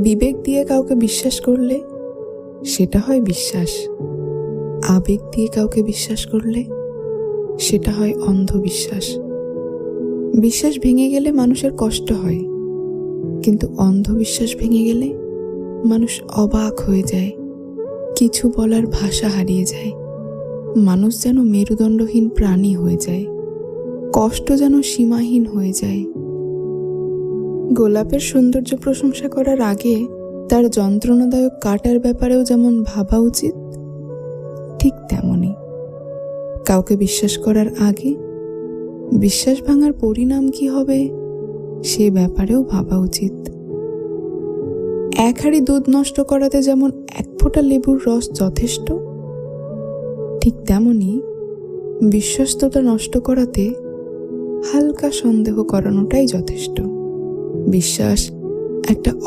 বিবেক দিয়ে কাউকে বিশ্বাস করলে সেটা হয় বিশ্বাস, আবেগ দিয়ে কাউকে বিশ্বাস করলে সেটা হয় অন্ধবিশ্বাস। বিশ্বাস ভেঙে গেলে মানুষের কষ্ট হয়, কিন্তু অন্ধবিশ্বাস ভেঙে গেলে মানুষ অবাক হয়ে যায়, কিছু বলার ভাষা হারিয়ে যায়। মানুষ যেন মেরুদণ্ডহীন প্রাণী হয়ে যায়, কষ্ট যেন সীমাহীন হয়ে যায়। গোলাপের সৌন্দর্য প্রশংসা করার আগে তার যন্ত্রণাদায়ক কাটার ব্যাপারেও যেমন ভাবা উচিত, ঠিক তেমনই কাউকে বিশ্বাস করার আগে বিশ্বাস ভাঙার পরিণাম কি হবে সে ব্যাপারেও ভাবা উচিত। এক হাঁড়ি দুধ নষ্ট করাতে যেমন এক ফোঁটা লেবুর রস যথেষ্ট, ঠিক তেমনি বিশ্বস্ততা নষ্ট করাতে হালকা সন্দেহ করানোটাই যথেষ্ট। বিশ্বাস একটা